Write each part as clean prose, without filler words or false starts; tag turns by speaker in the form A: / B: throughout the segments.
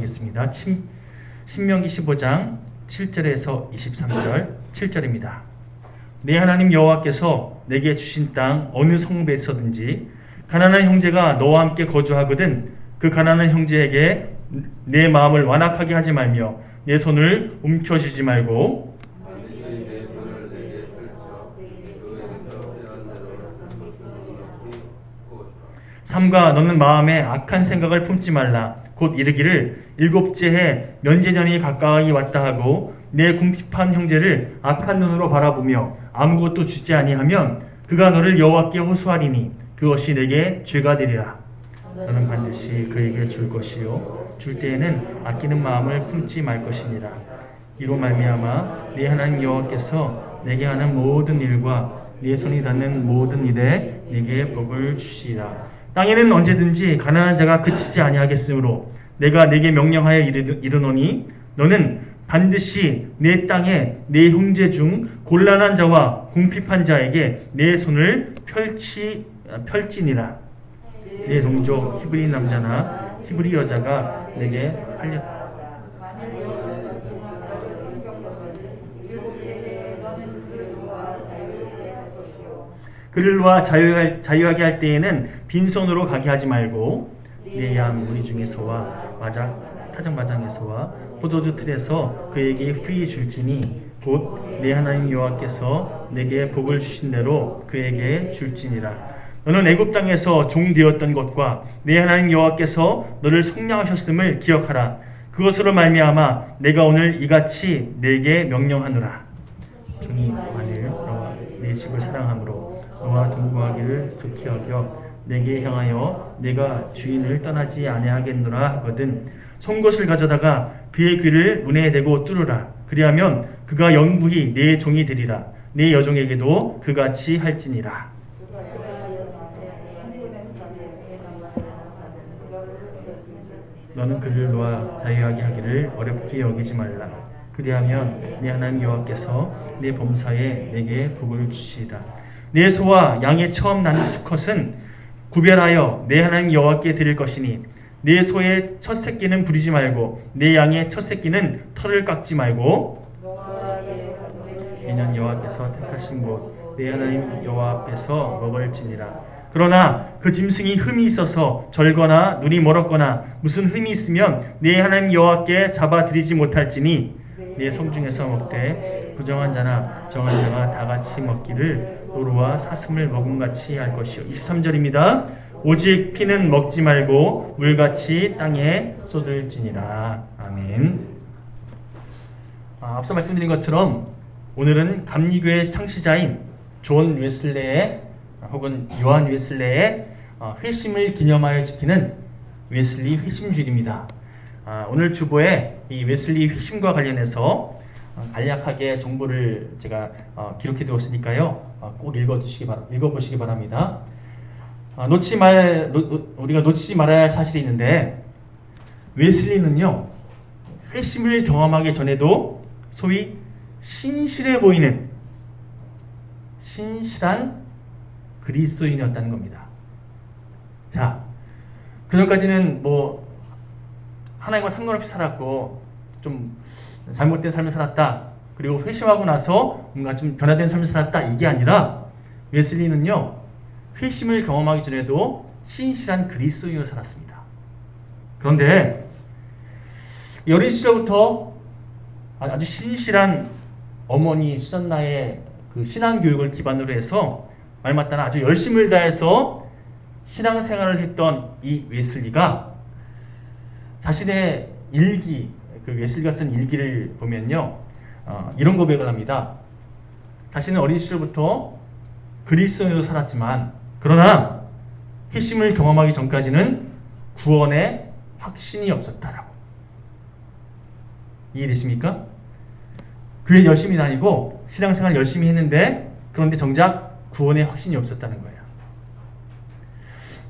A: 하겠습니다. 신명기 15장 7절에서 23절 7절입니다. 내 하나님 여호와께서 내게 주신 땅 어느 성읍에서든지 가난한 형제가 너와 함께 거주하거든 그 가난한 형제에게 내 마음을 완악하게 하지 말며 내 손을 움켜쥐지 말고 삼가 너는 마음에 악한 생각을 품지 말라. 곧 이르기를 일곱째 해 면제년이 가까이 왔다 하고 내 궁핍한 형제를 악한 눈으로 바라보며 아무것도 주지 아니하면 그가 너를 여호와께 호소하리니 그것이 내게 죄가 되리라. 너는 반드시 그에게 줄 것이요 줄 때에는 아끼는 마음을 품지 말 것이니라. 이로 말미암아 네 하나님 여호와께서 내게 하는 모든 일과 네 손이 닿는 모든 일에 네게 복을 주시리라. 땅에는 언제든지 가난한 자가 그치지 아니하겠으므로 내가 네게 명령하여 이르노니 너는 반드시 내 땅에 내 형제 중 곤란한 자와 궁핍한 자에게 내 손을 펼지니라. 내 동족 히브리 남자나 히브리 여자가 내게 팔렸다. 그를 놓아 자유하게 할 때에는 빈손으로 가게 하지 말고 내 양 무리 중에서와 타작마당에서와 포도주 틀에서 그에게 후히 줄지니 곧 내 하나님 여호와께서 내게 복을 주신 대로 그에게 줄지니라. 너는 애굽 땅에서 종 되었던 것과 내 하나님 여호와께서 너를 속량하셨음을 기억하라. 그것으로 말미암아 내가 오늘 이같이 내게 명령하노라. 종이 만일 너와 내 집을 사랑함으로 너와 동거하기를 좋게 여겨 내게 향하여 내가 주인을 떠나지 아니하겠노라 하거든 송곳을 가져다가 그의 귀를 문에 대고 뚫으라. 그리하면 그가 영구히 내 종이 되리라. 내 여종에게도 그같이 할지니라. 너는 그를 놓아 자유하게 하기를 어렵게 여기지 말라. 그리하면 내 하나님 여호와께서 내 범사에 내게 복을 주시리라. 내 소와 양의 처음 난 수컷은 구별하여 내 하나님 여호와께 드릴 것이니 내 소의 첫 새끼는 부리지 말고 내 양의 첫 새끼는 털을 깎지 말고 이는 여호와께서 택하신 곳 내 하나님 여호와 앞에서 먹을지니라. 그러나 그 짐승이 흠이 있어서 절거나 눈이 멀었거나 무슨 흠이 있으면 내 하나님 여호와께 잡아들이지 못할지니 내 성중에서 먹되 부정한 자나 정한 자가 다 같이 먹기를 노루와 사슴을 먹음같이 할 것이요. 23절입니다. 오직 피는 먹지 말고 물같이 땅에 쏟을지니라. 아멘. 앞서 말씀드린 것처럼 오늘은 감리교의 창시자인 존 웨슬레의 혹은 요한 웨슬레의 회심을 기념하여 지키는 웨슬리 회심주일입니다. 오늘 주보에 이 웨슬리 회심과 관련해서 간략하게 정보를 제가 기록해 두었으니까요. 꼭 읽어보시기 바랍니다. 우리가 놓치지 말아야 할 사실이 있는데 웨슬리는요. 회심을 경험하기 전에도 소위 신실해 보이는 신실한 그리스도인이었다는 겁니다. 자, 그전까지는 하나님과 상관없이 살았고 좀 잘못된 삶을 살았다. 그리고 회심하고 나서 뭔가 좀 변화된 삶을 살았다. 이게 아니라 웨슬리는요. 회심을 경험하기 전에도 신실한 그리스도인으로 살았습니다. 그런데 어린 시절부터 아주 신실한 어머니 수잔나의 그 신앙교육을 기반으로 해서 말 맞다나 아주 열심을 다해서 신앙생활을 했던 이 웨슬리가 자신의 일기, 그 웨슬리가 쓴 일기를 보면요, 이런 고백을 합니다. 자신은 어린 시절부터 그리스도인으로 살았지만 그러나 회심을 경험하기 전까지는 구원의 확신이 없었다라고. 이해되십니까? 교회 열심히 다니고 신앙생활 열심히 했는데 그런데 정작 구원의 확신이 없었다는 거예요.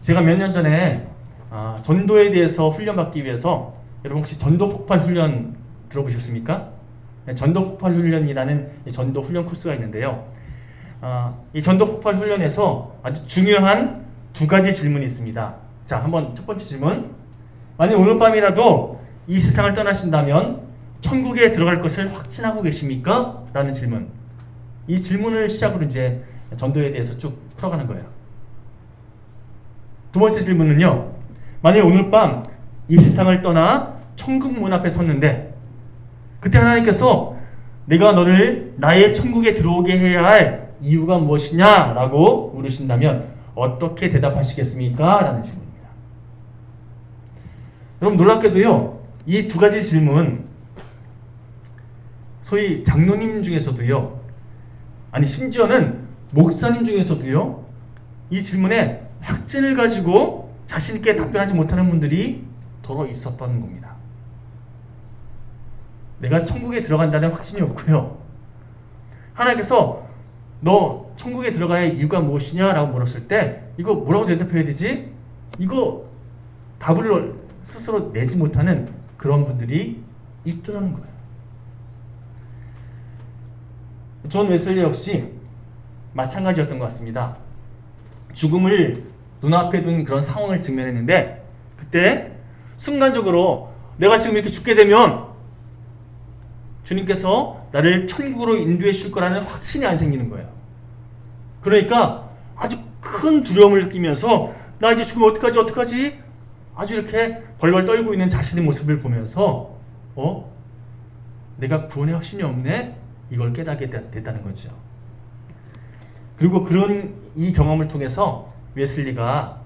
A: 제가 몇 년 전에 전도에 대해서 훈련받기 위해서 여러분 혹시 전도 폭발 훈련 들어보셨습니까? 전도 폭발 훈련이라는 전도 훈련 코스가 있는데요. 이 전도 폭발 훈련에서 아주 중요한 두 가지 질문이 있습니다. 자, 한번 첫 번째 질문. 만약 오늘 밤이라도 이 세상을 떠나신다면 천국에 들어갈 것을 확신하고 계십니까? 라는 질문. 이 질문을 시작으로 이제 전도에 대해서 쭉 풀어가는 거예요. 두 번째 질문은요. 만약에 오늘 밤 이 세상을 떠나 천국 문 앞에 섰는데 그때 하나님께서 내가 너를 나의 천국에 들어오게 해야 할 이유가 무엇이냐? 라고 물으신다면 어떻게 대답하시겠습니까? 라는 질문입니다. 여러분 놀랍게도요. 이 두 가지 질문 소위 장로님 중에서도요. 아니 심지어는 목사님 중에서도요. 이 질문에 확신을 가지고 자신 있게 답변하지 못하는 분들이 더러 있었던 겁니다. 내가 천국에 들어간다는 확신이 없고요. 하나님께서 너 천국에 들어가야 할 이유가 무엇이냐라고 물었을 때 이거 뭐라고 대답해야 되지? 이거 답을 스스로 내지 못하는 그런 분들이 있더라는 거예요. 존 웨슬리 역시 마찬가지였던 것 같습니다. 죽음을 눈앞에 둔 그런 상황을 직면했는데 그때 순간적으로 내가 지금 이렇게 죽게 되면 주님께서 나를 천국으로 인도해 주실 거라는 확신이 안 생기는 거예요. 그러니까 아주 큰 두려움을 느끼면서 나 이제 죽으면 어떡하지? 아주 이렇게 벌벌 떨고 있는 자신의 모습을 보면서 내가 구원의 확신이 없네? 이걸 깨닫게 됐다는 거죠. 그리고 그런 이 경험을 통해서 웨슬리가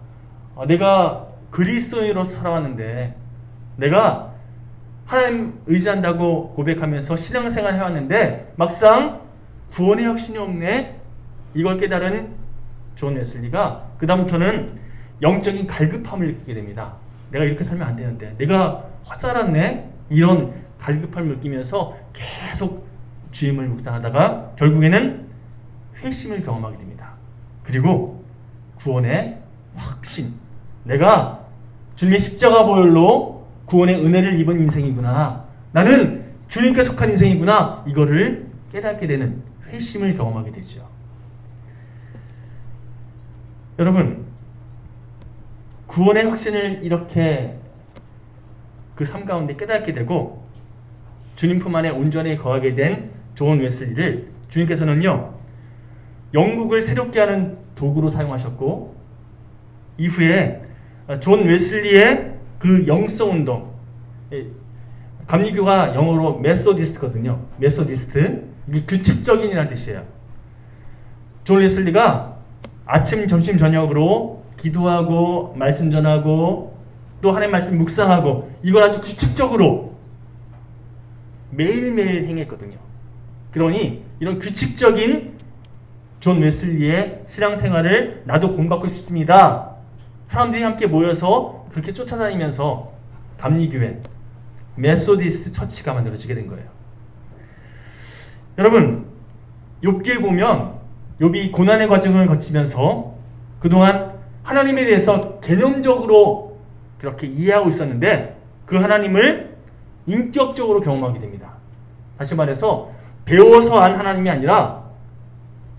A: 내가 그리스도인으로 살아왔는데 내가 하나님 의지한다고 고백하면서 신앙생활 해왔는데 막상 구원의 확신이 없네? 이걸 깨달은 존 웨슬리가 그 다음부터는 영적인 갈급함을 느끼게 됩니다. 내가 이렇게 살면 안 되는데 내가 헛살았네? 이런 갈급함을 느끼면서 계속 주임을 묵상하다가 결국에는 회심을 경험하게 됩니다. 그리고 구원의 확신. 내가 주님의 십자가 보혈로 구원의 은혜를 입은 인생이구나. 나는 주님께 속한 인생이구나. 이거를 깨닫게 되는 회심을 경험하게 되죠. 여러분, 구원의 확신을 이렇게 그 삶 가운데 깨닫게 되고 주님 품 안에 온전히 거하게 된 존 웨슬리를 주님께서는요, 영국을 새롭게 하는 도구로 사용하셨고 이후에 존 웨슬리의 그 영성운동, 감리교가 영어로 메소디스트거든요. 메소디스트, 이게 규칙적인이라는 뜻이에요. 존 웨슬리가 아침, 점심, 저녁으로 기도하고 말씀 전하고 또 하나님 말씀 묵상하고 이걸 아주 규칙적으로 매일매일 행했거든요. 그러니 이런 규칙적인 존 웨슬리의 신앙생활을 나도 본받고 싶습니다. 사람들이 함께 모여서 그렇게 쫓아다니면서 감리교회, 메소디스트 처치가 만들어지게 된 거예요. 여러분, 욥기에 보면 욥이 고난의 과정을 거치면서 그동안 하나님에 대해서 개념적으로 그렇게 이해하고 있었는데 그 하나님을 인격적으로 경험하게 됩니다. 다시 말해서 배워서 안 하나님이 아니라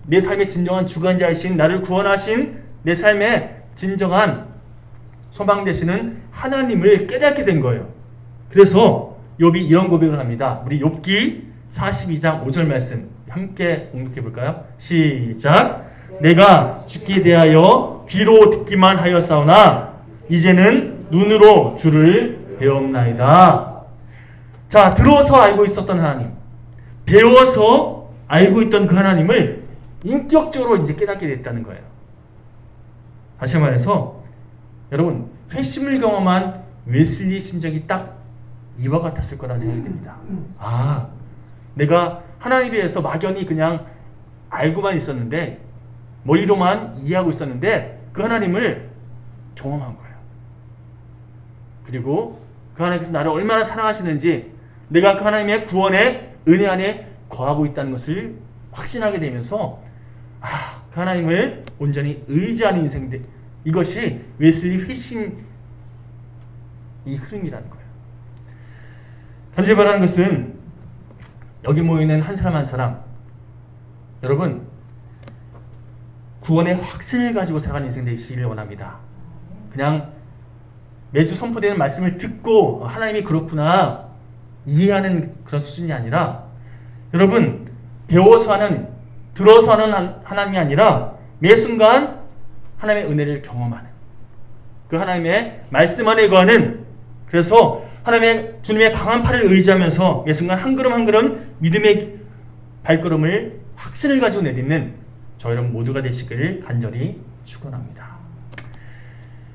A: 내 삶의 진정한 주관자이신 나를 구원하신 내 삶의 진정한 소망 되시는 하나님을 깨닫게 된 거예요. 그래서 욥이 이런 고백을 합니다. 우리 욥기 42장 5절 말씀 함께 공독해 볼까요? 시작. 내가 죽기에 대하여 귀로 듣기만 하였사오나 이제는 눈으로 주를 배웠나이다. 자, 들어서 알고 있었던 하나님, 배워서 알고 있던 그 하나님을 인격적으로 이제 깨닫게 됐다는 거예요. 다시 말해서 여러분, 회심을 경험한 웨슬리의 심정이 딱 이와 같았을 거라는 생각이 듭니다. 아, 내가 하나님에 대해서 막연히 그냥 알고만 있었는데 머리로만 이해하고 있었는데 그 하나님을 경험한 거예요. 그리고 그 하나님께서 나를 얼마나 사랑하시는지 내가 그 하나님의 구원의 은혜 안에 거하고 있다는 것을 확신하게 되면서 그 하나님을 온전히 의지하는 인생들, 이것이 웨슬리 회심 이 흐름이라는 거예요. 현재 말하는 것은 여기 모이는 한 사람 한 사람, 여러분 구원의 확신을 가지고 살아가는 인생 되시기를 원합니다. 그냥 매주 선포되는 말씀을 듣고 하나님이 그렇구나 이해하는 그런 수준이 아니라 여러분 배워서 하는 들어서 하는 하나님이 아니라 매 순간 하나님의 은혜를 경험하는 그 하나님의 말씀 안에 거하는 그래서 하나님의 주님의 강한 팔을 의지하면서 매 순간 한 걸음 한 걸음 믿음의 발걸음을 확신을 가지고 내딛는 저 여러분 모두가 되시기를 간절히 축원합니다.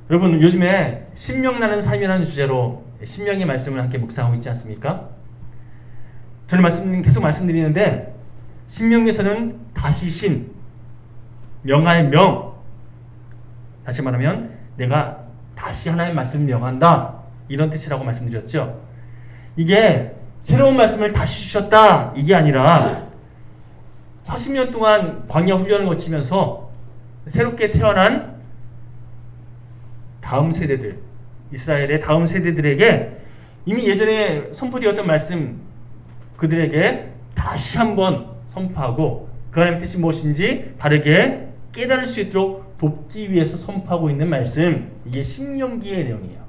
A: 여러분 요즘에 신명나는 삶이라는 주제로 신명의 말씀을 함께 묵상하고 있지 않습니까? 저는 계속 말씀드리는데 신명에서는 다시 신, 명할 명 다시 말하면 내가 다시 하나님의 말씀을 명한다 이런 뜻이라고 말씀드렸죠. 이게 새로운 말씀을 다시 주셨다 이게 아니라 40년 동안 광야 훈련을 거치면서 새롭게 태어난 다음 세대들 이스라엘의 다음 세대들에게 이미 예전에 선포되었던 말씀 그들에게 다시 한번 선포하고 그 하나님의 뜻이 무엇인지 바르게 깨달을 수 있도록 돕기 위해서 선포하고 있는 말씀 이게 신명기의 내용이에요.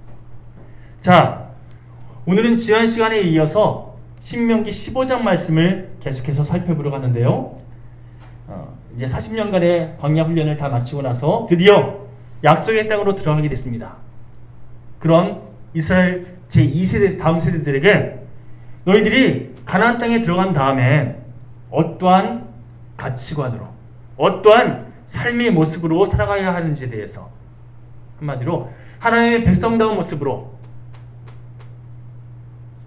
A: 자, 오늘은 지난 시간에 이어서 신명기 15장 말씀을 계속해서 살펴보러 가는데요. 이제 40년간의 광야 훈련을 다 마치고 나서 드디어 약속의 땅으로 들어가게 됐습니다. 그런 이스라엘 제2세대 다음 세대들에게 너희들이 가나안 땅에 들어간 다음에 어떠한 가치관으로 어떠한 삶의 모습으로 살아가야 하는지에 대해서 한마디로 하나님의 백성다운 모습으로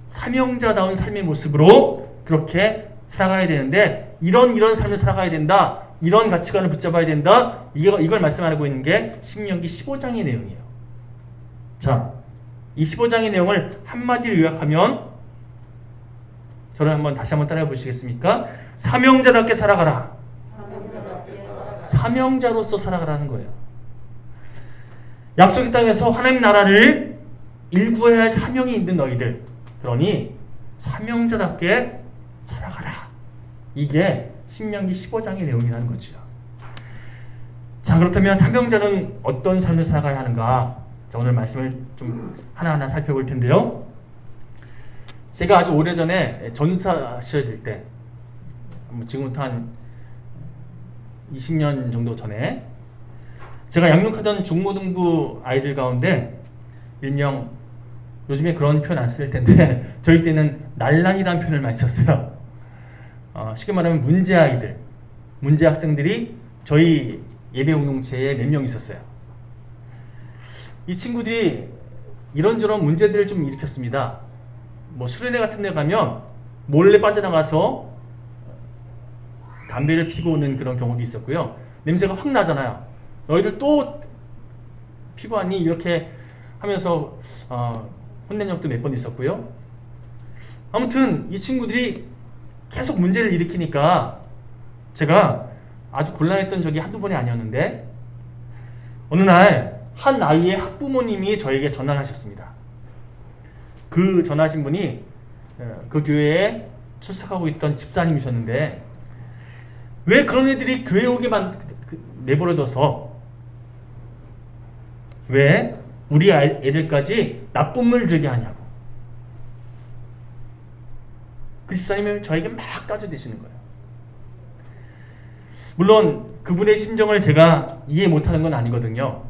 A: 사명자다운 삶의 모습으로 그렇게 살아가야 되는데 이런 삶을 살아가야 된다. 이런 가치관을 붙잡아야 된다. 이걸 말씀하고 있는 게 신명기 15장의 내용이에요. 자, 이 15장의 내용을 한마디로 요약하면 저를 다시 한번 따라해 보시겠습니까? 사명자답게 살아가라. 사명자로서 살아가라는 거예요. 약속의 땅에서 하나님 나라를 일구어야 할 사명이 있는 너희들. 그러니 사명자답게 살아가라. 이게 신명기 15장의 내용이라는 거죠. 자, 그렇다면 사명자는 어떤 삶을 살아가야 하는가? 자, 오늘 말씀을 좀 하나하나 살펴볼 텐데요. 제가 아주 오래전에 전사 시절일 때 지금부터 한 20년 정도 전에 제가 양육하던 중고등부 아이들 가운데 일명 요즘에 그런 표현 안 쓸 텐데 저희 때는 날라이라는 표현을 많이 썼어요. 쉽게 말하면 문제 아이들, 문제 학생들이 저희 예배 공동체에 몇 명 있었어요. 이 친구들이 이런저런 문제들을 좀 일으켰습니다. 뭐 수련회 같은 데 가면 몰래 빠져나가서 담배를 피고 오는 그런 경우도 있었고요. 냄새가 확 나잖아요. 너희들 또 피고 왔니? 이렇게 하면서 혼낸 적도 몇 번 있었고요. 아무튼 이 친구들이 계속 문제를 일으키니까 제가 아주 곤란했던 적이 한두 번이 아니었는데 어느 날 한 아이의 학부모님이 저에게 전화를 하셨습니다. 그 전화하신 분이 그 교회에 출석하고 있던 집사님이셨는데 왜 그런 애들이 교회 오게 내버려둬서 왜 우리 애들까지 나쁜 물 들게 하냐고 그 집사님이 저에게 막 따져대시는 거예요. 물론 그분의 심정을 제가 이해 못하는 건 아니거든요.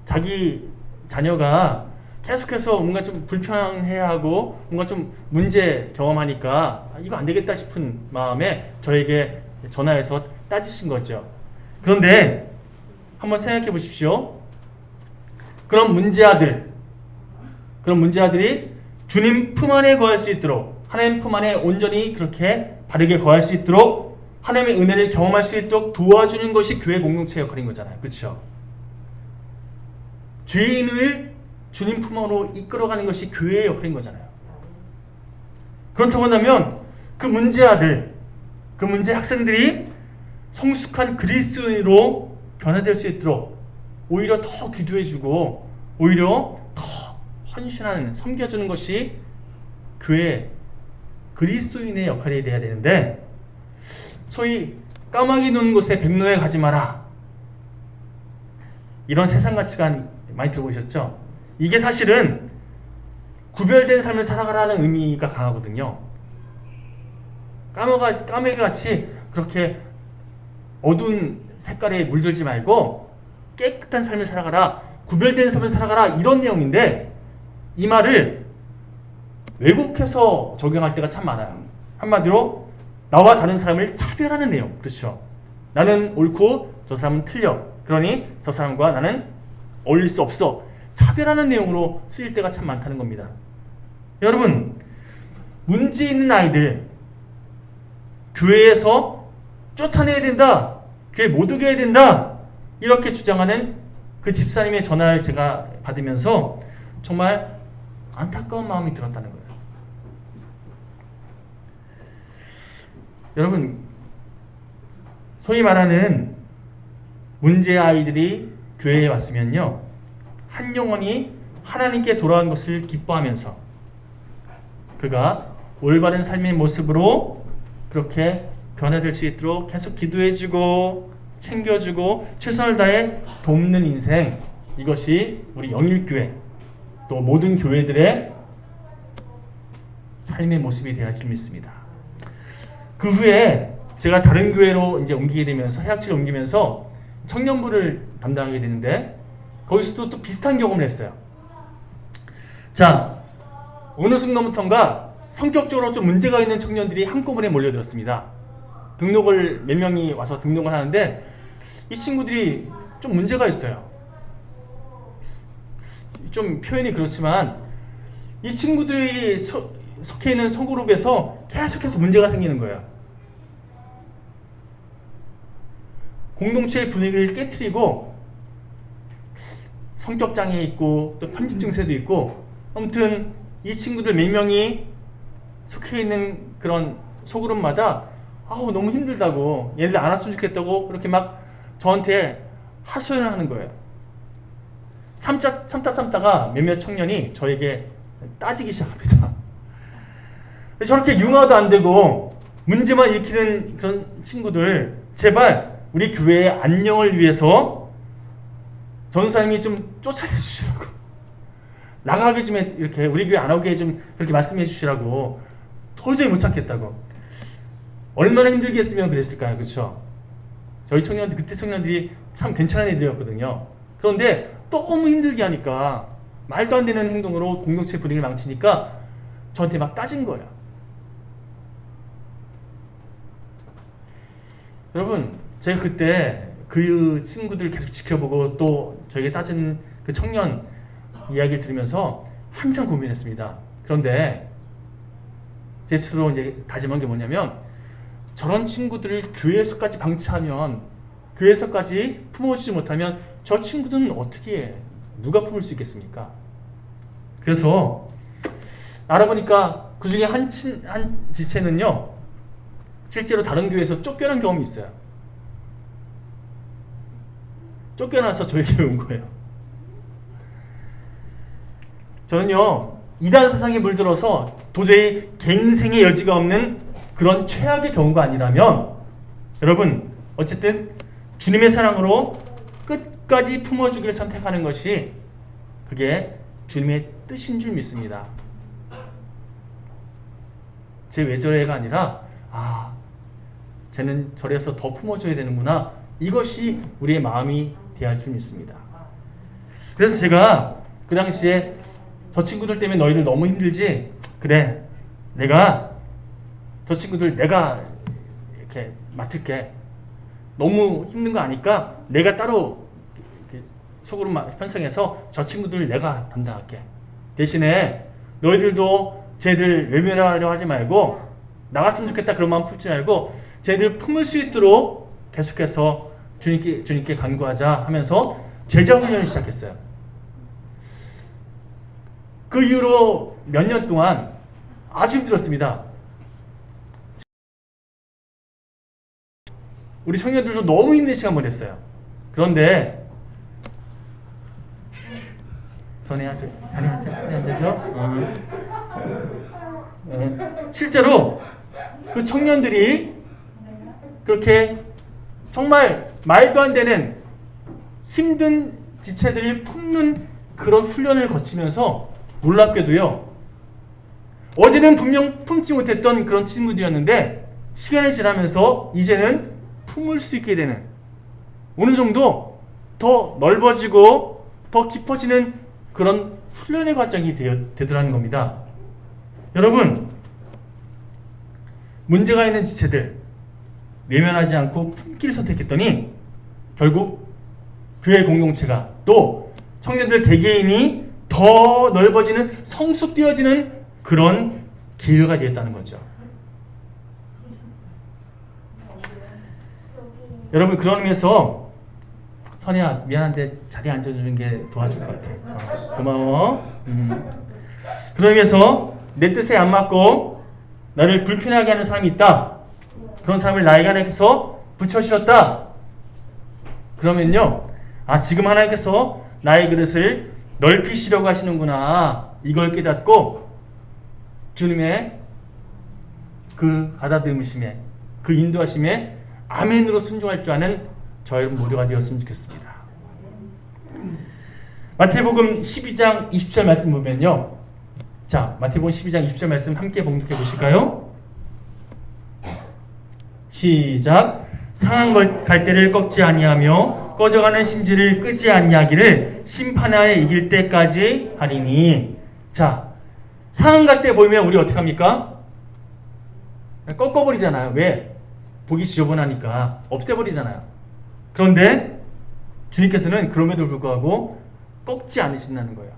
A: 자기 자녀가 계속해서 뭔가 좀 불편해하고 뭔가 좀 문제 경험하니까 이거 안 되겠다 싶은 마음에 저에게 전화해서 따지신 거죠. 그런데 한번 생각해 보십시오. 그런 문제아들이 주님 품 안에 거할 수 있도록 하나님 품 안에 온전히 그렇게 바르게 거할 수 있도록 하나님의 은혜를 경험할 수 있도록 도와주는 것이 교회 공동체 역할인 거잖아요. 그렇죠? 죄인을 주님 품 안으로 이끌어가는 것이 교회의 역할인 거잖아요. 그렇다고 한다면 그 문제아들, 그 문제 학생들이 성숙한 그리스도인으로 변화될 수 있도록 오히려 더 기도해주고 오히려 더 헌신하는 섬겨주는 것이 교회 그리스도인의 역할이 돼야 되는데 소위 까마귀 노는 곳에 백로에 가지 마라 이런 세상 가치관 많이 들어보셨죠? 이게 사실은 구별된 삶을 살아가라는 의미가 강하거든요. 까마귀같이 그렇게 어두운 색깔에 물들지 말고 깨끗한 삶을 살아가라, 구별된 삶을 살아가라, 이런 내용인데 이 말을 왜곡해서 적용할 때가 참 많아요. 한마디로 나와 다른 사람을 차별하는 내용. 그렇죠. 나는 옳고 저 사람은 틀려. 그러니 저 사람과 나는 어울릴 수 없어. 차별하는 내용으로 쓰일 때가 참 많다는 겁니다. 여러분, 문제 있는 아이들 교회에서 쫓아내야 된다, 교회 못 오게 해야 된다, 이렇게 주장하는 그 집사님의 전화를 제가 받으면서 정말 안타까운 마음이 들었다는 거예요. 여러분, 소위 말하는 문제 아이들이 교회에 왔으면요, 한 영혼이 하나님께 돌아온 것을 기뻐하면서 그가 올바른 삶의 모습으로 그렇게 변화될 수 있도록 계속 기도해주고 챙겨주고 최선을 다해 돕는 인생, 이것이 우리 영일교회 또 모든 교회들의 삶의 모습이 되어야 할 줄 믿습니다. 그 후에 제가 다른 교회로 이제 옮기게 되면서, 해학치를 옮기면서 청년부를 담당하게 되는데 거기서도 또 비슷한 경험을 했어요. 자, 어느 순간부터인가 성격적으로 좀 문제가 있는 청년들이 한꺼번에 몰려들었습니다. 등록을 몇 명이 와서 등록을 하는데 이 친구들이 좀 문제가 있어요. 좀 표현이 그렇지만 이 친구들이 속해 있는 소그룹에서 계속해서 문제가 생기는 거예요. 공동체의 분위기를 깨트리고 성격장애 있고 또 편집 증세도 있고, 아무튼 이 친구들 몇 명이 속해 있는 그런 소그룹마다 아우 너무 힘들다고, 얘네들 안 왔으면 좋겠다고 그렇게 막 저한테 하소연을 하는 거예요. 참다가 몇몇 청년이 저에게 따지기 시작합니다. 저렇게 융화도 안 되고 문제만 일으키는 그런 친구들, 제발 우리 교회의 안녕을 위해서 전사님이 좀 쫓아내 주시라고, 나가게 좀 이렇게 우리 교회 안 오게 좀 그렇게 말씀해 주시라고. 도저히 못 참겠다고. 얼마나 힘들겠으면 그랬을까요? 그렇죠? 저희 청년들, 그때 청년들이 참 괜찮은 애들이었거든요. 그런데 너무 힘들게 하니까, 말도 안 되는 행동으로 공동체 분위기를 망치니까 저한테 막 따진 거예요. 여러분, 제가 그때 그 친구들 계속 지켜보고 또 저에게 따진 그 청년 이야기를 들으면서 한참 고민했습니다. 그런데 제 스스로 이제 다짐한 게 뭐냐면, 저런 친구들을 교회에서까지 방치하면, 교회에서까지 품어주지 못하면 저 친구들은 어떻게 해? 누가 품을 수 있겠습니까? 그래서 알아보니까 그 중에 한 지체는요, 실제로 다른 교회에서 쫓겨난 경험이 있어요. 쫓겨나서 저에게 온 거예요. 저는요, 이단 사상에 물들어서 도저히 갱생의 여지가 없는 그런 최악의 경우가 아니라면, 여러분, 어쨌든 주님의 사랑으로 끝까지 품어주기를 선택하는 것이, 그게 주님의 뜻인 줄 믿습니다. 쟤 왜 저래가 아니라, 아, 쟤는 저래서 더 품어줘야 되는구나, 이것이 우리의 마음이 되어야 할 줄 믿습니다. 그래서 제가 그 당시에 저 친구들 때문에 너희들 너무 힘들지? 그래, 내가 저 친구들 내가 이렇게 맡을게. 너무 힘든 거 아니까 내가 따로 속으로 편성해서 저 친구들 내가 담당할게. 대신에 너희들도 쟤들 외면하려 하지 말고, 나갔으면 좋겠다 그런 마음 품지 말고 쟤들 품을 수 있도록 계속해서 주님께 간구하자 하면서 제자 훈련을 시작했어요. 그 이후로 몇 년 동안 아주 힘들었습니다. 우리 청년들도 너무 힘든 시간 보냈어요. 그런데 자리에 앉아죠? 실제로 그 청년들이 그렇게 정말 말도 안 되는 힘든 지체들을 품는 그런 훈련을 거치면서 놀랍게도요, 어제는 분명 품지 못했던 그런 친구들이었는데 시간이 지나면서 이제는 품을 수 있게 되는, 어느 정도 더 넓어지고 더 깊어지는 그런 훈련의 과정이 되더라는 겁니다. 여러분, 문제가 있는 지체들 외면하지 않고 품기를 선택했더니 결국 교회 공동체가, 또 청년들 개개인이 더 넓어지는, 성숙되어지는 그런 기회가 되었다는 거죠. 여러분, 그런 의미에서 선이야, 미안한데 자리에 앉아주는 게 도와줄 것 같아. 고마워. 그런 의미에서 내 뜻에 안 맞고 나를 불편하게 하는 사람이 있다. 그런 사람을 나에게 하나님께서 붙여주셨다. 그러면요, 아, 지금 하나님께서 나의 그릇을 넓히시려고 하시는구나, 이걸 깨닫고 주님의 그 가다듬으심에, 그 인도하심에 아멘으로 순종할 줄 아는 저 여러분 모두가 되었으면 좋겠습니다. 마태복음 12장 20절 말씀 보면요, 자, 마태복음 12장 20절 말씀 함께 봉독해 보실까요? 시작. 상한 갈대를 꺾지 아니하며 꺼져가는 심지를 끄지 아니하기를 심판하에 이길 때까지 하리니. 자, 상한 갈대 보이면 우리 어떻게 합니까? 꺾어버리잖아요. 왜? 보기 지저분하니까 없애버리잖아요. 그런데 주님께서는 그럼에도 불구하고 꺾지 않으신다는 거예요.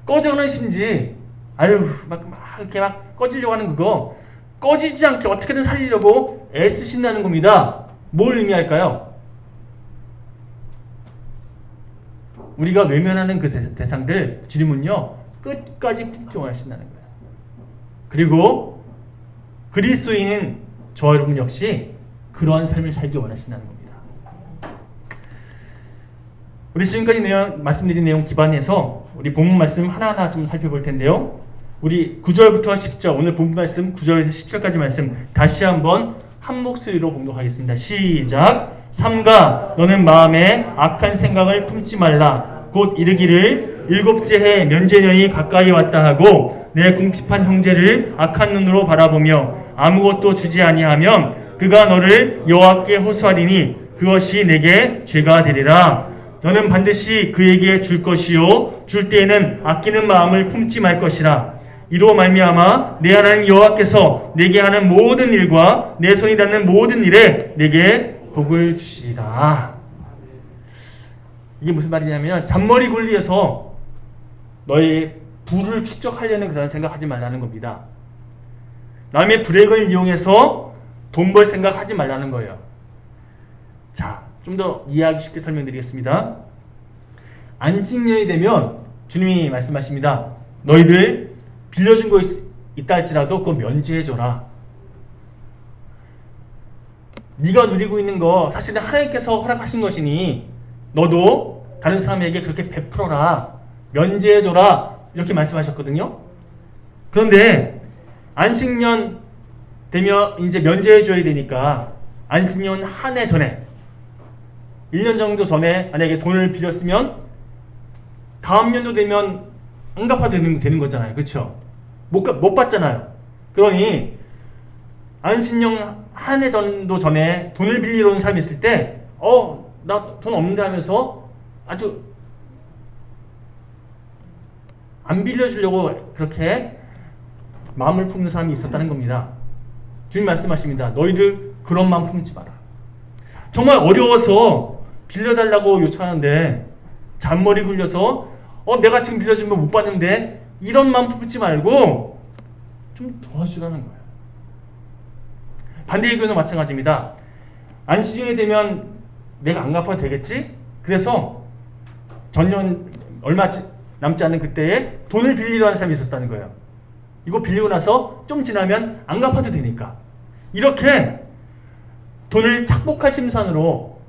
A: 꺼져가는 심지, 아유, 막 이렇게 막 꺼지려고 하는 그거, 꺼지지 않게 어떻게든 살리려고 애쓰신다는 겁니다. 뭘 의미할까요? 우리가 외면하는 그 대상들, 주님은요, 끝까지 품기 원하신다는 거예요. 그리고 그리스도인은 저 여러분 역시 그러한 삶을 살기 원하신다는 겁니다. 우리 지금까지 말씀드린 내용 기반해서 우리 본문 말씀 하나하나 좀 살펴볼 텐데요. 우리 9절부터 10절, 오늘 본문 말씀 9절에서 10절까지 말씀 다시 한번 한 목소리로 봉독하겠습니다. 시작. 삼가 너는 마음에 악한 생각을 품지 말라. 곧 이르기를 일곱째 해 면제년이 가까이 왔다 하고 내 궁핍한 형제를 악한 눈으로 바라보며 아무것도 주지 아니하면 그가 너를 여호와께 호소하리니 그것이 내게 죄가 되리라. 너는 반드시 그에게 줄 것이요 줄 때에는 아끼는 마음을 품지 말 것이라. 이로 말미암아 내 하나님 여호와께서 내게 하는 모든 일과 내 손이 닿는 모든 일에 내게 복을 주시리라. 이게 무슨 말이냐면, 잔머리 굴리에서 너의 부를 축적하려는 그런 생각하지 말라는 겁니다. 남의 불행을 이용해서 돈 벌 생각하지 말라는 거예요. 자, 좀 더 이해하기 쉽게 설명드리겠습니다. 안식년이 되면 주님이 말씀하십니다. 너희들 빌려준 거 있다 할지라도 그거 면제해줘라. 네가 누리고 있는 거 사실은 하나님께서 허락하신 것이니 너도 다른 사람에게 그렇게 베풀어라, 면제해줘라, 이렇게 말씀하셨거든요. 그런데 안식년 되면 이제 면제해줘야 되니까 안식년 한 해 전에, 1년 정도 전에 만약에 돈을 빌렸으면 다음 년도 되면 안 갚아도 되는 거잖아요. 그렇죠? 못 받잖아요. 그러니 안식년 한 해 정도 전에 돈을 빌리러 온 사람이 있을 때 나 돈 없는데 하면서 아주 안 빌려주려고 그렇게 마음을 품는 사람이 있었다는 겁니다. 주님 말씀하십니다. 너희들 그런 마음 품지 마라. 정말 어려워서 빌려달라고 요청하는데 잔머리 굴려서 내가 지금 빌려준 거 못 받는데, 이런 마음 품지 말고 좀 도와주라는 거예요. 반대의 경우는 마찬가지입니다. 안식년이 되면 내가 안 갚아도 되겠지? 그래서 전년 얼마 남지 않은 그때에 돈을 빌리려 하는 사람이 있었다는 거예요. 이거 빌리고 나서 좀 지나면 안 갚아도 되니까. 이렇게 돈을 착복할 심산으로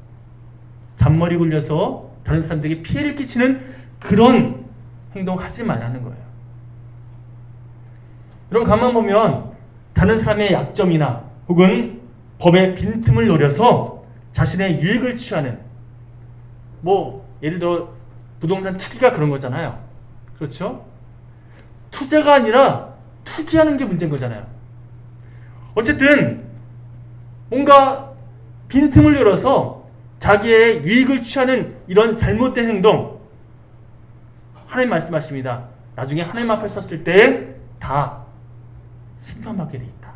A: 잔머리 굴려서 다른 사람들에게 피해를 끼치는 그런 행동하지 말라는 거예요. 여러분, 가만 보면 다른 사람의 약점이나 혹은 법의 빈틈을 노려서 자신의 유익을 취하는, 예를 들어 부동산 투기가 그런 거잖아요. 그렇죠? 투자가 아니라 투기하는 게 문제인 거잖아요. 어쨌든 뭔가 빈틈을 열어서 자기의 유익을 취하는 이런 잘못된 행동, 하나님 말씀하십니다. 나중에 하나님 앞에 섰을 때 다 심판받게 돼 있다.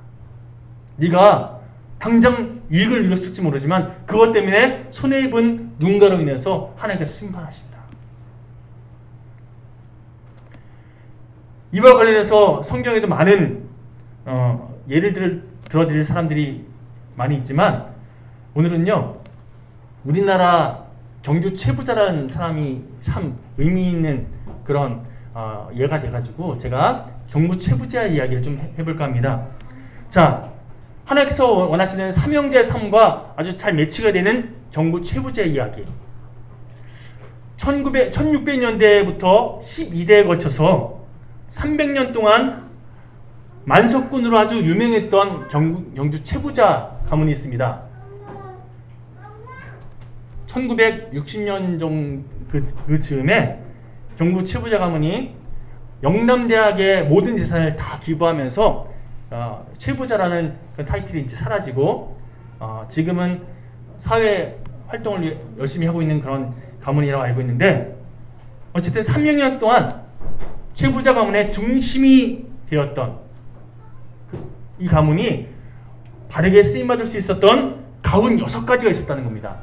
A: 네가 당장 유익을 누렸을지 모르지만 그것 때문에 손해입은 누군가로 인해서 하나님께서 심판하신다. 이와 관련해서 성경에도 많은 예를 들어드릴 사람들이 많이 있지만 오늘은요, 우리나라 경주 최부자라는 사람이 참 의미 있는 그런 예가 돼가지고 제가 경주 최부자 이야기를 좀 해볼까 합니다. 자, 하나님께서 원하시는 삼형제의 삶과 아주 잘 매치가 되는 경주 최부자의 이야기. 1600년대부터 12대에 걸쳐서 300년 동안 만석군으로 아주 유명했던 경주 최부자 가문이 있습니다. 1960년 정도 그 즈음에 경주 최부자 가문이 영남대학의 모든 재산을 다 기부하면서 최부자라는 그 타이틀이 이제 사라지고 지금은 사회 활동을 열심히 하고 있는 그런 가문이라고 알고 있는데, 어쨌든 300년 동안 최부자 가문의 중심이 되었던 이 가문이 바르게 쓰임받을 수 있었던 가훈 6가지가 있었다는 겁니다.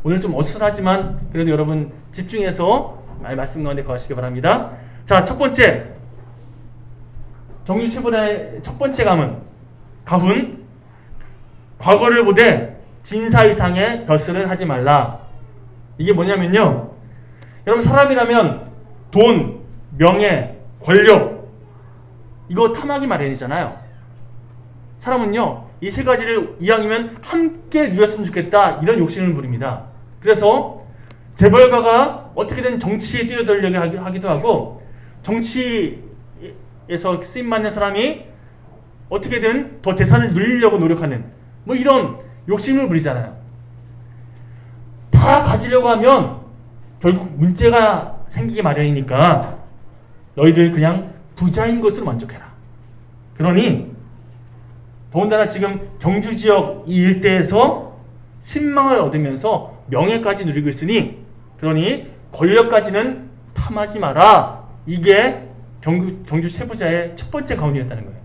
A: 오늘 좀 어수선하지만 그래도 여러분 집중해서 말씀 가운데 거하시기 바랍니다. 자, 첫 번째, 경주 최부자의 첫 번째 가훈, 과거를 보되 진사 이상의 벼슬을 하지 말라. 이게 뭐냐면요, 여러분 사람이라면 돈, 명예, 권력 이거 탐하기 마련이잖아요. 사람은요, 이 세 가지를 이왕이면 함께 누렸으면 좋겠다, 이런 욕심을 부립니다. 그래서 재벌가가 어떻게든 정치에 뛰어들려고 하기도 하고, 정치에서 쓰임받는 사람이 어떻게든 더 재산을 늘리려고 노력하는 뭐 이런 욕심을 부리잖아요. 다 가지려고 하면 결국 문제가 생기기 마련이니까 너희들 그냥 부자인 것으로 만족해라. 그러니 더군다나 지금 경주 지역 이 일대에서 신망을 얻으면서 명예까지 누리고 있으니, 그러니 권력까지는 탐하지 마라. 이게 경주 최부자의 첫 번째 가훈이었다는 거예요.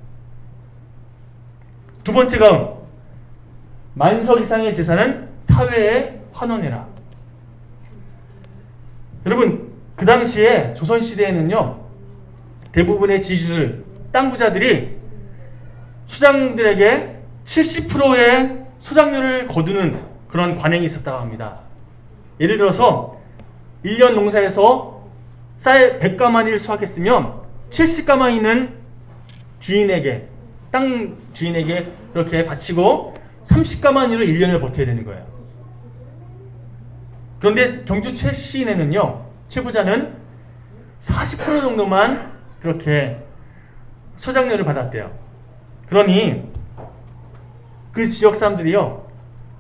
A: 두 번째 가훈, 만석 이상의 재산은 사회에 환원해라. 여러분, 그 당시에 조선시대에는요, 대부분의 지주들, 땅 부자들이 수장들에게 70%의 소장료를 거두는 그런 관행이 있었다고 합니다. 예를 들어서 1년 농사에서 쌀 100가마니를 수확했으면 70가마니는 주인에게, 땅 주인에게 그렇게 바치고 30가마니로 1년을 버텨야 되는 거예요. 그런데 경주 최씨네는요, 최부자는 40% 정도만 그렇게 소장료를 받았대요. 그러니 그 지역 사람들이요,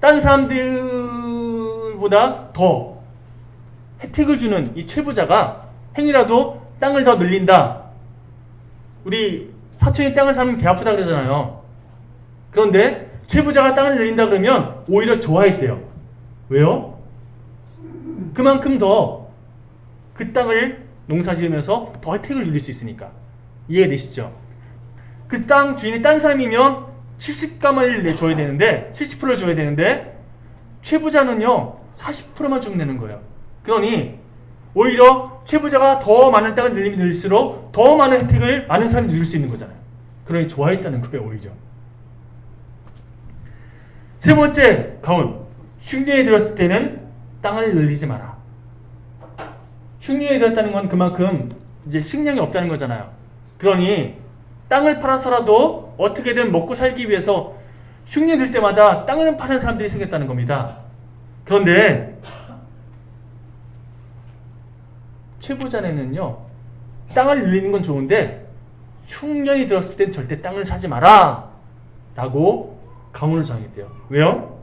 A: 딴 사람들보다 더 혜택을 주는 이 최부자가 행이라도 땅을 더 늘린다. 우리 사촌이 땅을 사면 배 아프다 그러잖아요. 그런데 최부자가 땅을 늘린다 그러면 오히려 좋아했대요. 왜요? 그만큼 더 그 땅을 농사 지으면서 더 혜택을 누릴 수 있으니까. 이해되시죠? 그 땅 주인이 딴 사람이면 70가마를 내줘야 되는데, 70%를 줘야 되는데, 최부자는요 40%만 주면 되는 거예요. 그러니 오히려 최부자가 더 많은 땅을 늘리면 늘릴수록 더 많은 혜택을 많은 사람이 누릴 수 있는 거잖아요. 그러니 좋아했다는 거예요, 오히려. 세 번째 가훈, 흉년이 들었을 때는 땅을 늘리지 마라. 흉년이 들었다는 건 그만큼 이제 식량이 없다는 거잖아요. 그러니 땅을 팔아서라도 어떻게든 먹고 살기 위해서 흉년이 들 때마다 땅을 파는 사람들이 생겼다는 겁니다. 그런데 최부자네는요, 땅을 늘리는 건 좋은데 흉년이 들었을 땐 절대 땅을 사지 마라 라고 가훈을 정했대요. 왜요?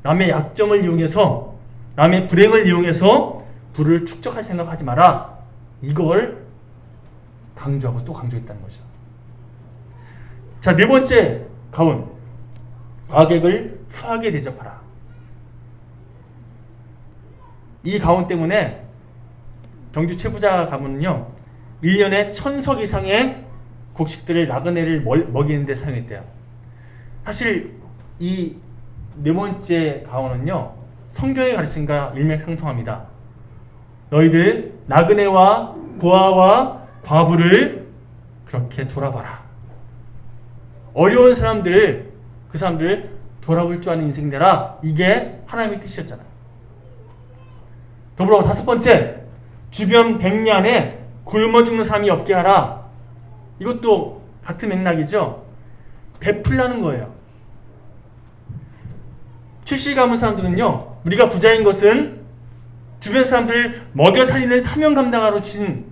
A: 남의 약점을 이용해서 남의 불행을 이용해서 부를 축적할 생각하지 마라. 이걸 강조하고 또 강조했다는 거죠. 자, 네 번째 가운. 과객을 후하게 대접하라. 이 가운 때문에 경주 최부자 가문은요 1년에 1000석 이상의 곡식들을 나그네를 먹이는 데 사용했대요. 사실 이 네 번째 가운은요 성경의 가르침과 일맥상통합니다. 너희들 나그네와 고아와 과부를 그렇게 돌아봐라. 어려운 사람들, 그 사람들 돌아볼 줄 아는 인생 되라. 이게 하나님의 뜻이었잖아요. 더불어 다섯 번째, 주변 백년에 굶어 죽는 사람이 없게 하라. 이것도 같은 맥락이죠. 베풀라는 거예요. 출시 가문 사람들은요, 우리가 부자인 것은 주변 사람들을 먹여 살리는 사명 감당하러 주신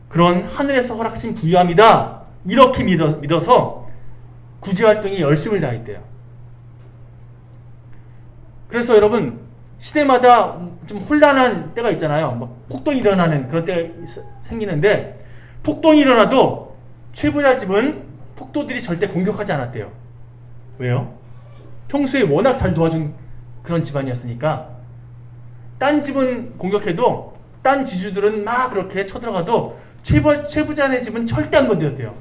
A: 그런 하늘에서 허락하신 부유함이다. 이렇게 믿어서 구제 활동에 열심을 다했대요. 그래서 여러분, 시대마다 좀 혼란한 때가 있잖아요. 막 폭동이 일어나는 그런 때가 생기는데, 폭동이 일어나도 최부자 집은 폭도들이 절대 공격하지 않았대요. 왜요? 평소에 워낙 잘 도와준 그런 집안이었으니까. 딴 집은 공격해도 딴 지주들은 막 그렇게 쳐들어가도 최부자네 집은 절대 안 건드렸대요.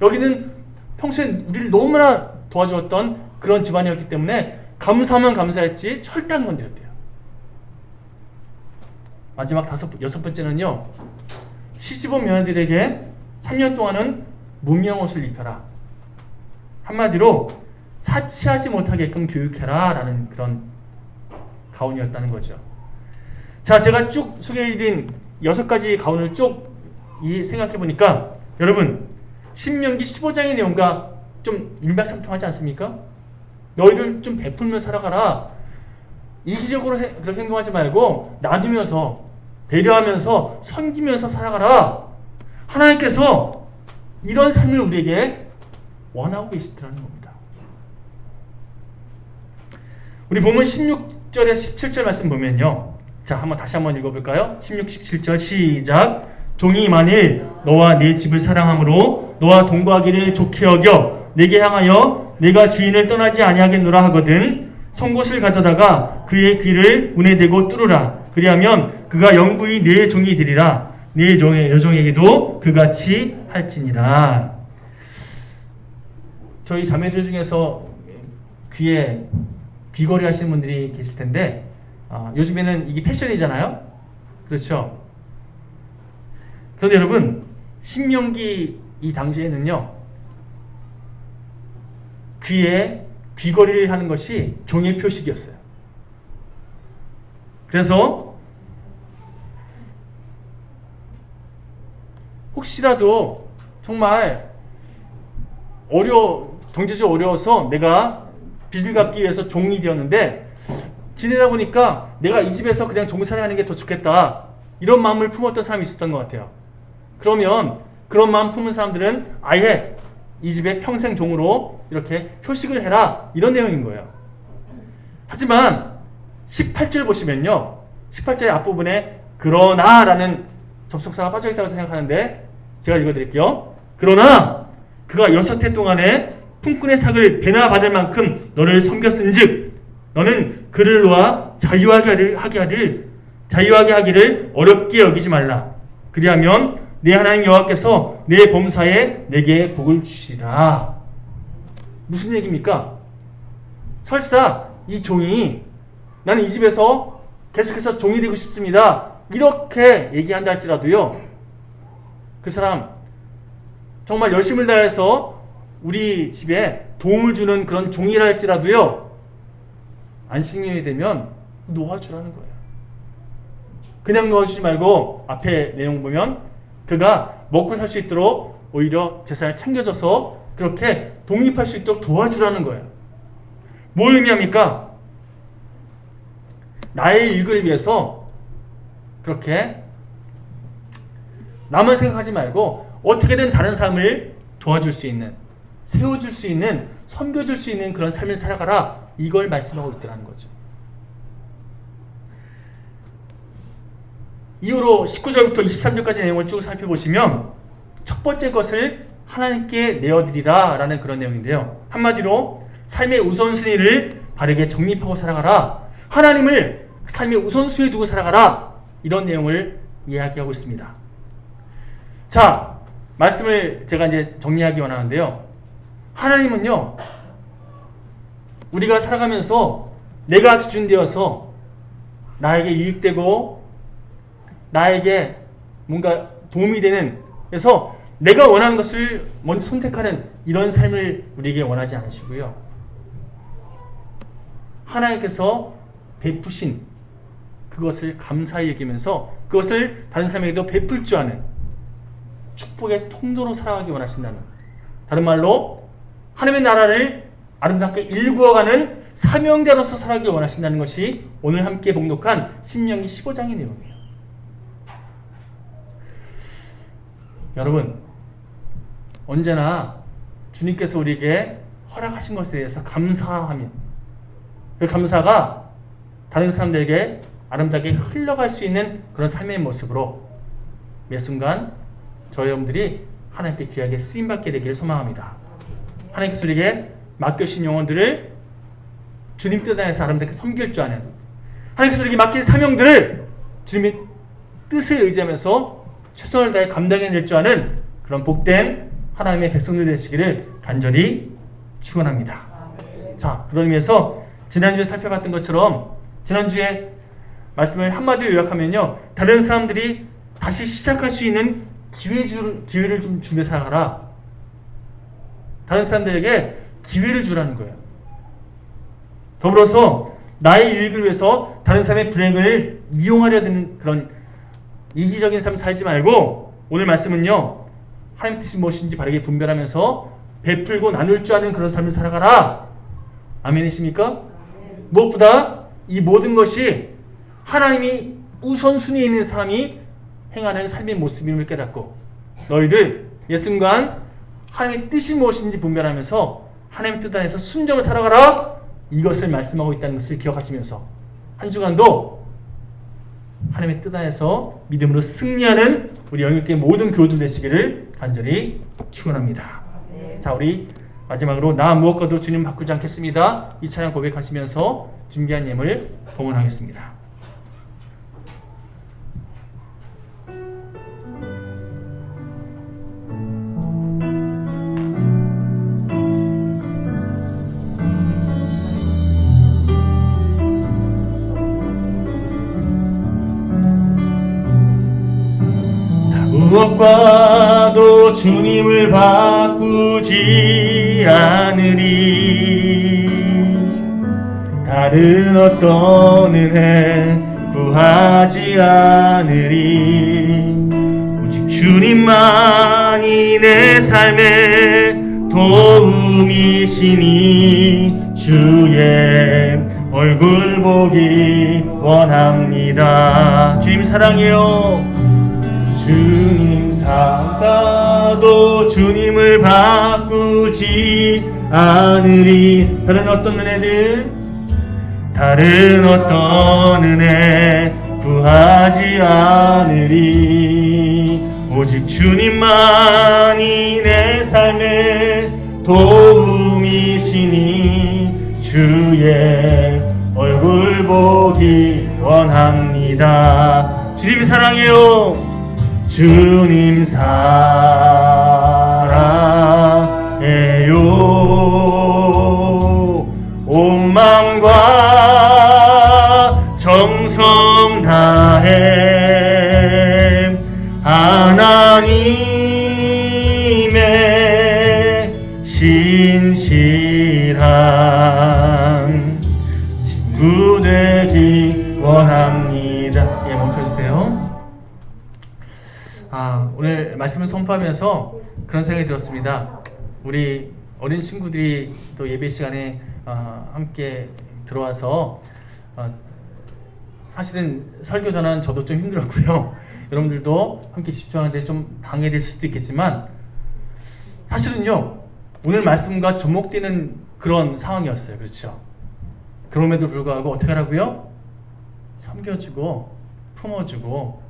A: 여기는 평소에 우리를 너무나 도와주었던 그런 집안이었기 때문에 감사하면 감사했지 절대 안 건드렸대요. 마지막 여섯 번째는요, 시집온 며느리들에게 3년 동안은 문명옷을 입혀라. 한마디로 사치하지 못하게끔 교육해라 라는 그런 가운이었다는 거죠. 자, 제가 쭉 소개해드린 6가지 가운을 쭉 생각해보니까 여러분, 신명기 15장의 내용과 좀 일맥상통하지 않습니까? 너희들 좀 베풀며 살아가라. 이기적으로 그렇게 행동하지 말고 나누면서 배려하면서 섬기면서 살아가라. 하나님께서 이런 삶을 우리에게 원하고 계시더라는 겁니다. 우리 본문 16절에 17절 말씀 보면요, 자, 다시 한번 읽어볼까요? 16, 17절 시작. 종이 만일 너와 네 집을 사랑함으로 너와 동거하기를 좋게 여겨 내게 향하여 내가 주인을 떠나지 아니하겠노라 하거든 송곳을 가져다가 그의 귀를 문에 대고 뚫으라. 그리하면 그가 영구히 네 종이 되리라. 네 여종에게도 그같이 할지니라. 저희 자매들 중에서 귀걸이 하시는 분들이 계실 텐데, 요즘에는 이게 패션이잖아요. 그렇죠? 그런데 여러분, 신명기 이 당시에는요, 귀에 귀걸이를 하는 것이 종의 표식이었어요. 그래서 혹시라도 정말 경제적으로 어려워서 내가 빚을 갚기 위해서 종이 되었는데 지내다 보니까 내가 이 집에서 그냥 종살이하는 게 더 좋겠다, 이런 마음을 품었던 사람이 있었던 것 같아요. 그러면 그런 마음 품은 사람들은 아예 이 집에 평생 종으로 이렇게 표식을 해라, 이런 내용인 거예요. 하지만 18절 보시면요, 18절의 앞부분에 그러나 라는 접속사가 빠져있다고 생각하는데 제가 읽어드릴게요. 그러나 그가 6해 동안에 품꾼의 삭을 배나 받을 만큼 너를 섬겼은즉 너는 그를 놓아 자유하게 하기를 어렵게 여기지 말라. 그리하면 내 하나님 여호와께서 내 범사에 내게 복을 주시리라. 무슨 얘기입니까? 설사 이 종이 나는 이 집에서 계속해서 종이 되고 싶습니다, 이렇게 얘기한다 할지라도요, 그 사람 정말 열심을 다해서 우리 집에 도움을 주는 그런 종이라 할지라도요, 안식년이 되면 놓아주라는 거예요. 그냥 놓아주지 말고 앞에 내용 보면 그가 먹고 살 수 있도록 오히려 재산을 챙겨줘서 그렇게 독립할 수 있도록 도와주라는 거예요. 뭘 의미합니까? 나의 이익을 위해서 그렇게 나만 생각하지 말고 어떻게든 다른 삶을 도와줄 수 있는, 세워줄 수 있는, 섬겨줄 수 있는 그런 삶을 살아가라, 이걸 말씀하고 있더라는 거죠. 이후로 19절부터 23절까지 내용을 쭉 살펴보시면 첫 번째 것을 하나님께 내어드리라 라는 그런 내용인데요. 한마디로 삶의 우선순위를 바르게 정립하고 살아가라. 하나님을 삶의 우선순위에 두고 살아가라. 이런 내용을 이야기하고 있습니다. 자, 말씀을 제가 이제 정리하기 원하는데요. 하나님은요, 우리가 살아가면서 내가 기준되어서 나에게 유익되고 나에게 뭔가 도움이 되는, 그래서 내가 원하는 것을 먼저 선택하는 이런 삶을 우리에게 원하지 않으시고요. 하나님께서 베푸신 그것을 감사히 여기면서 그것을 다른 사람에게도 베풀 줄 아는 축복의 통로로 살아가기 원하신다는, 다른 말로 하나님의 나라를 아름답게 일구어가는 사명자로서 살아가기 원하신다는 것이 오늘 함께 봉독한 신명기 15장의 내용이에요. 여러분, 언제나 주님께서 우리에게 허락하신 것에 대해서 감사하며 그 감사가 다른 사람들에게 아름답게 흘러갈 수 있는 그런 삶의 모습으로 매 순간 저 여러분들이 하나님께 귀하게 쓰임받게 되기를 소망합니다. 하나님께서 우리에게 맡겨주신 영혼들을 주님 뜻 안에서 아름답게 섬길 줄 아는, 하나님께서 우리에게 맡긴 사명들을 주님의 뜻을 의지하면서 최선을 다해 감당해낼 줄 아는 그런 복된 하나님의 백성들 되시기를 간절히 축원합니다. 자, 그런 의미에서 지난주에 살펴봤던 것처럼 지난주에 말씀을 한마디로 요약하면요, 다른 사람들이 다시 시작할 수 있는 기회를 좀 주며 살아가라. 다른 사람들에게 기회를 주라는 거예요. 더불어서 나의 유익을 위해서 다른 사람의 불행을 이용하려 드는 그런 이기적인 삶 살지 말고, 오늘 말씀은요, 하나님 뜻이 무엇인지 바르게 분별하면서 베풀고 나눌 줄 아는 그런 삶을 살아가라. 아멘이십니까? 무엇보다 이 모든 것이 하나님이 우선순위에 있는 사람이 행하는 삶의 모습임을 깨닫고, 너희들 예순간 하나님의 뜻이 무엇인지 분별하면서 하나님의 뜻 안에서 순종을 살아가라. 이것을 말씀하고 있다는 것을 기억하시면서 한 주간도 하나님의 뜻 안에서 믿음으로 승리하는 우리 영육계 모든 교우들 되시기를 간절히 축원합니다. 자, 우리 마지막으로 나 무엇과도 주님 바꾸지 않겠습니다. 이 찬양 고백하시면서 준비한 예물 봉헌하겠습니다. 무엇과도 주님을 바꾸지 않으리. 다른 어떤 은혜 구하지 않으리. 오직 주님만이 내 삶의 도움이시니 주의 얼굴 보기 원합니다. 주님 사랑해요. 주님 사랑가도 주님을 바꾸지 않으리. 다른 어떤 은혜 구하지 않으리. 오직 주님만이 내 삶의 도움이시니 주의 얼굴 보기 원합니다. 주님 사랑해요. 주님 사랑해요. 온 마음과 정성 다해 하나님의 신실한 친구 되기 원합니다. 예, 멈춰주세요. 오늘 말씀을 선포하면서 그런 생각이 들었습니다. 우리 어린 친구들이 또 예배 시간에 함께 들어와서 사실은 설교 전환 저도 좀 힘들었고요. 여러분들도 함께 집중하는데 좀 방해될 수도 있겠지만, 사실은요, 오늘 말씀과 접목되는 그런 상황이었어요. 그렇죠? 그럼에도 불구하고 어떻게 하라고요? 섬겨주고 품어주고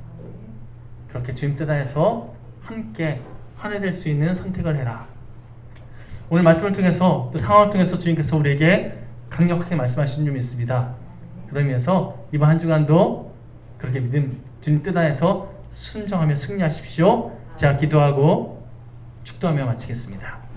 A: 그렇게 주님 뜻 안에서 함께 하나 될 수 있는 선택을 해라. 오늘 말씀을 통해서 또 상황을 통해서 주님께서 우리에게 강력하게 말씀하신 점이 있습니다. 그러면서 이번 한 주간도 그렇게 주님 뜻 안에서 순종하며 승리하십시오. 제가 기도하고 축도하며 마치겠습니다.